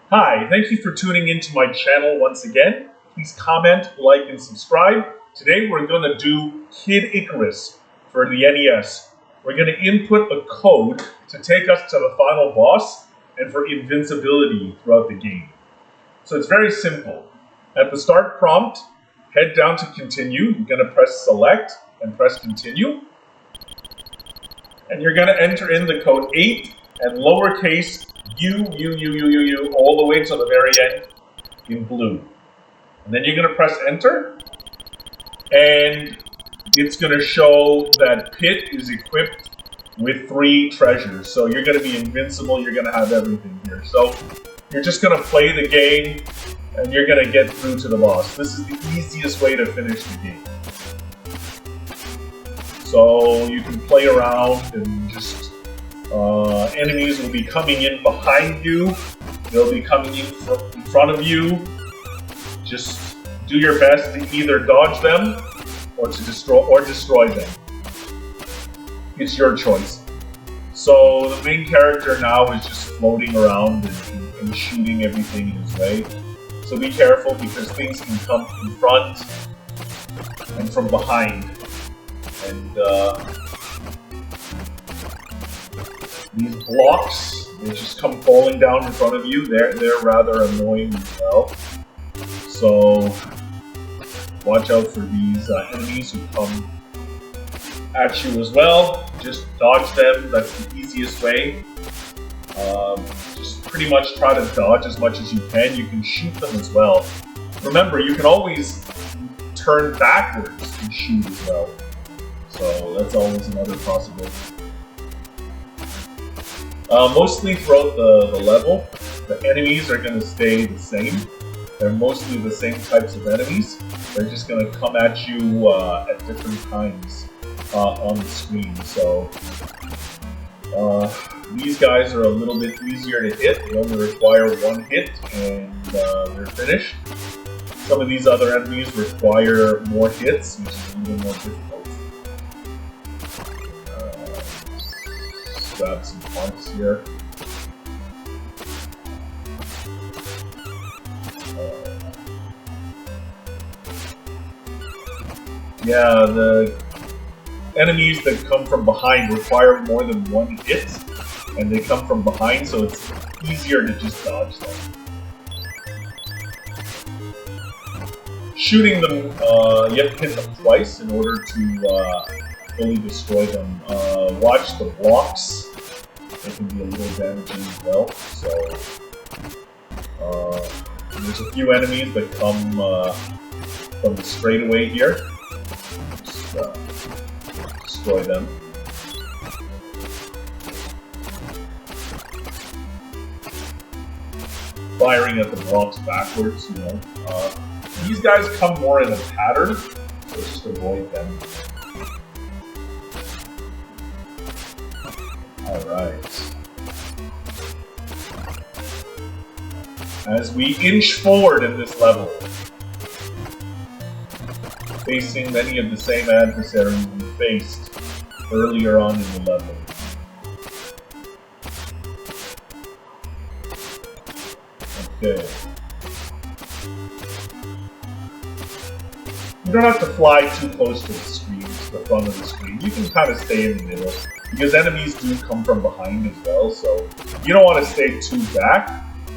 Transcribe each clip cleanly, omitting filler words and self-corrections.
Hi, thank you for tuning into my channel once again. Please comment, like, and subscribe. Today we're going to do Kid Icarus for the NES. We're going to input a code to take us to the final boss and for invincibility throughout the game. So it's very simple. At the start prompt, head down to continue. You're going to press select and press continue. And you're going to enter in the code 8 and lowercase U, all the way to the very end in blue. And then you're going to press enter, and it's going to show that Pit is equipped with 3 treasures. So you're going to be invincible, you're going to have everything here. So you're just going to play the game, and you're going to get through to the boss. This is the easiest way to finish the game. So you can play around and just enemies will be coming in behind you. They'll be coming in front of you. Just do your best to either dodge them or to destroy them. It's your choice. So the main character now is just floating around and shooting everything in his way. So be careful because things can come from front and from behind. And these blocks, they just come falling down in front of you. They're rather annoying as well. So watch out for these enemies who come at you as well. Just dodge them. That's the easiest way. Just pretty much try to dodge as much as you can. You can shoot them as well. Remember, you can always turn backwards and shoot as well. So that's always another possibility. Mostly throughout the level, the enemies are going to stay the same. They're mostly the same types of enemies. They're just going to come at you at different times on the screen. So these guys are a little bit easier to hit. They only require 1 hit and they're finished. Some of these other enemies require more hits, which is a little more difficult. Grab some parts here. Yeah, the enemies that come from behind require more than 1 hit, and they come from behind, so it's easier to just dodge them. Shooting them, you have to hit them twice in order to fully destroy them. Watch the blocks. They can be a little damaging as well. So there's a few enemies that come from the straightaway here. Just destroy them. Firing at the blocks backwards, you know. These guys come more in a pattern, so just avoid them. Alright. As we inch forward in this level, facing many of the same adversaries we faced earlier on in the level. Okay. You don't have to fly too close to the screen, to the front of the screen. You can kind of stay in the middle, because enemies do come from behind as well, so you don't want to stay too back,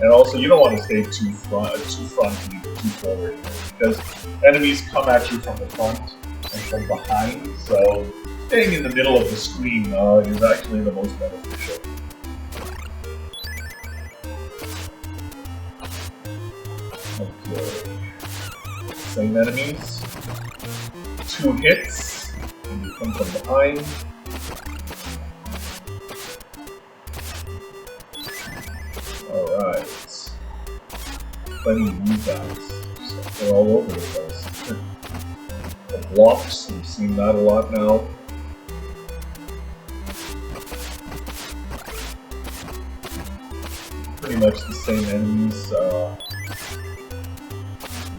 and also you don't want to stay too front, too forward, because enemies come at you from the front and from behind, so staying in the middle of the screen is actually the most beneficial. Okay. Same enemies. 2 hits, and you come from behind. Alright. Plenty of these guys. They're all over the place. The blocks, we've seen that a lot now. Pretty much the same enemies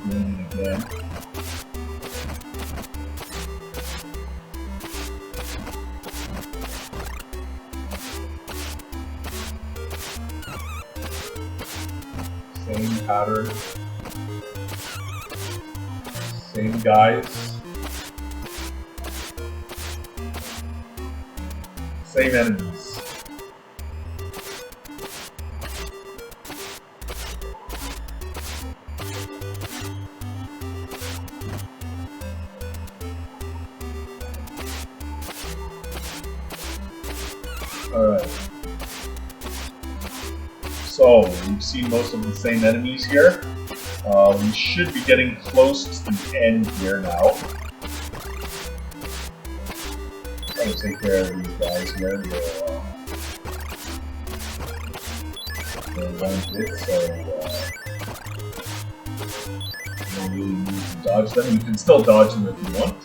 again and again. Same pattern. Same guys. Same enemies. Alright. So, we've seen most of the same enemies here. We should be getting close to the end here now. Try to take care of these guys here. They're one bit, so you don't really need to dodge them. You can still dodge them if you want.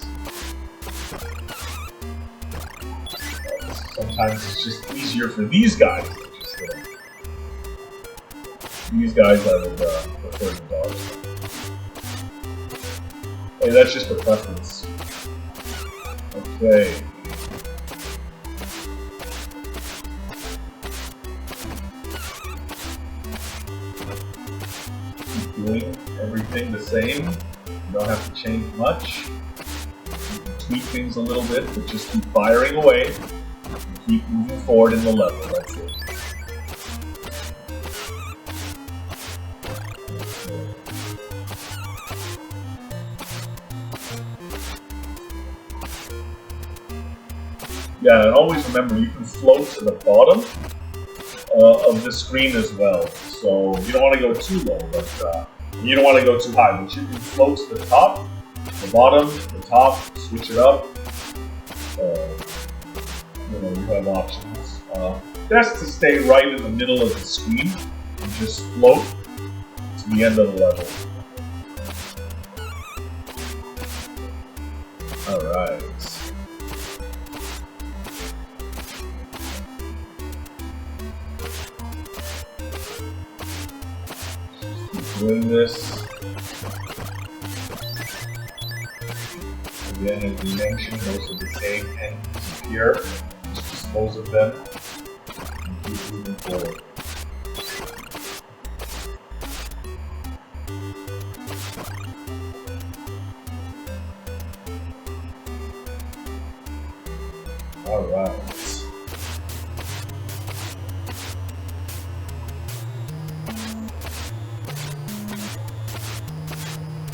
Sometimes it's just easier for these guys to just hit them. These guys I would prefer to dodge. Hey, that's just a preference. Okay. Keep doing everything the same. You don't have to change much. You can tweak things a little bit, but just keep firing away. Keep moving forward in the level, that's it. Yeah, and always remember, you can float to the bottom of the screen as well. So you don't want to go too low, but you don't want to go too high. But you can float to the top, the bottom, the top, switch it up. You have options. Best to stay right in the middle of the screen and just float to the end of the level. Alright. Keep doing this. Again, as we mentioned, those are the same enemies here. Just dispose of them and keep moving forward. Alright.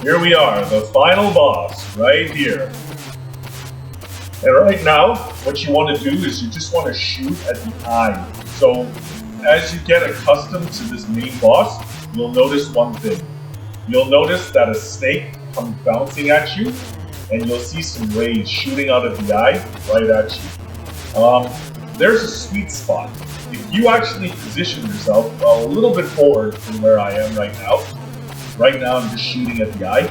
Here we are, the final boss, right here. And right now, what you want to do is you just want to shoot at the eye. So, as you get accustomed to this main boss, you'll notice one thing. You'll notice that a snake comes bouncing at you, and you'll see some rays shooting out of the eye right at you. There's a sweet spot. If you actually position yourself a little bit forward from where I am right now I'm just shooting at the eye,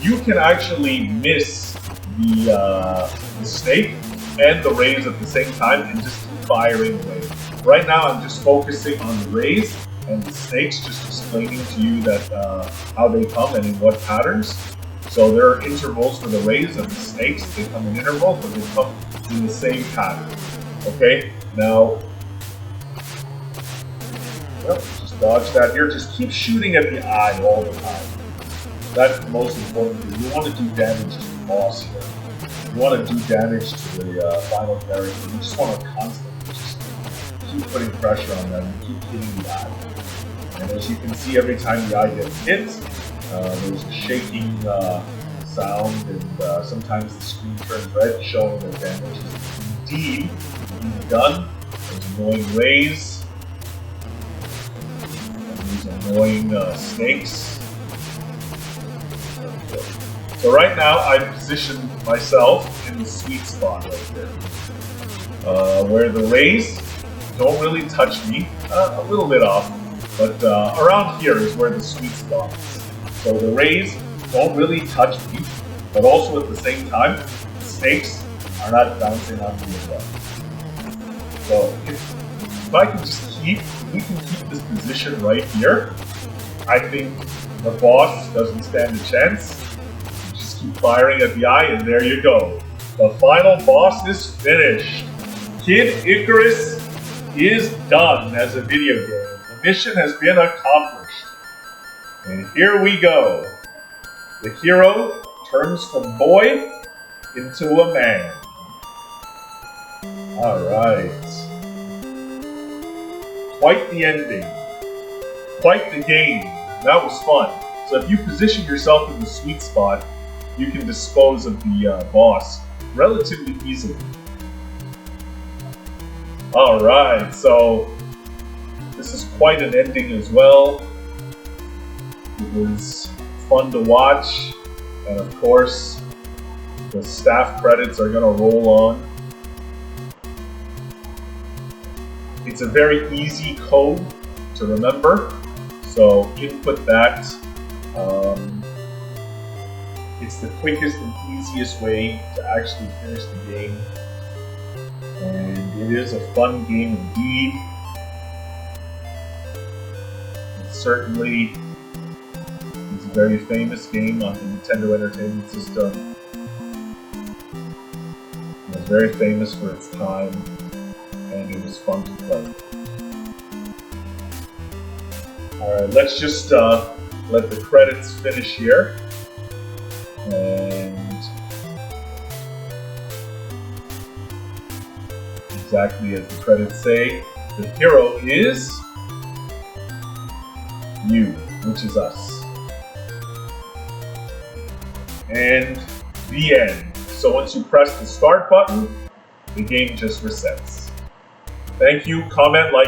you can actually miss the snake and the rays at the same time and just keep firing away. Right now I'm just focusing on the rays and the snakes, just explaining to you that how they come and in what patterns. So there are intervals for the rays and the snakes. They come in intervals, but they come in the same pattern. Okay, now, well, just dodge that here. Just keep shooting at the eye all the time. That's the most important thing. You want to do damage to the boss here. You want to do damage to the final character. You just want to constantly just keep putting pressure on them and keep hitting the eye. And as you can see, every time the eye gets hit, there's a shaking sound, and sometimes the screen turns red, showing that damage is indeed being done. There's annoying rays, and these annoying snakes. So right now, I've positioned myself in the sweet spot right there, where the rays don't really touch me, a little bit off, but around here is where the sweet spot is. So the rays don't really touch me, but also at the same time, the snakes are not bouncing on me as well. So if I can just we can keep this position right here, I think the boss doesn't stand a chance. Just keep firing at the eye, and there you go. The final boss is finished. Kid Icarus is done as a video game. The mission has been accomplished. And here we go. The hero turns from boy into a man. Alright. Quite the ending. Quite the game. That was fun. So if you position yourself in the sweet spot, you can dispose of the boss relatively easily. Alright, so this is quite an ending as well. It was fun to watch, and of course, the staff credits are going to roll on. It's a very easy code to remember, so input that. It's the quickest and easiest way to actually finish the game, and it is a fun game indeed. It certainly is a very famous game on the Nintendo Entertainment System. It was very famous for its time, and it was fun to play. Alright, let's just let the credits finish here. And exactly as the credits say, the hero is you, which is us. And the end. So once you press the start button, the game just resets. Thank you, comment, like,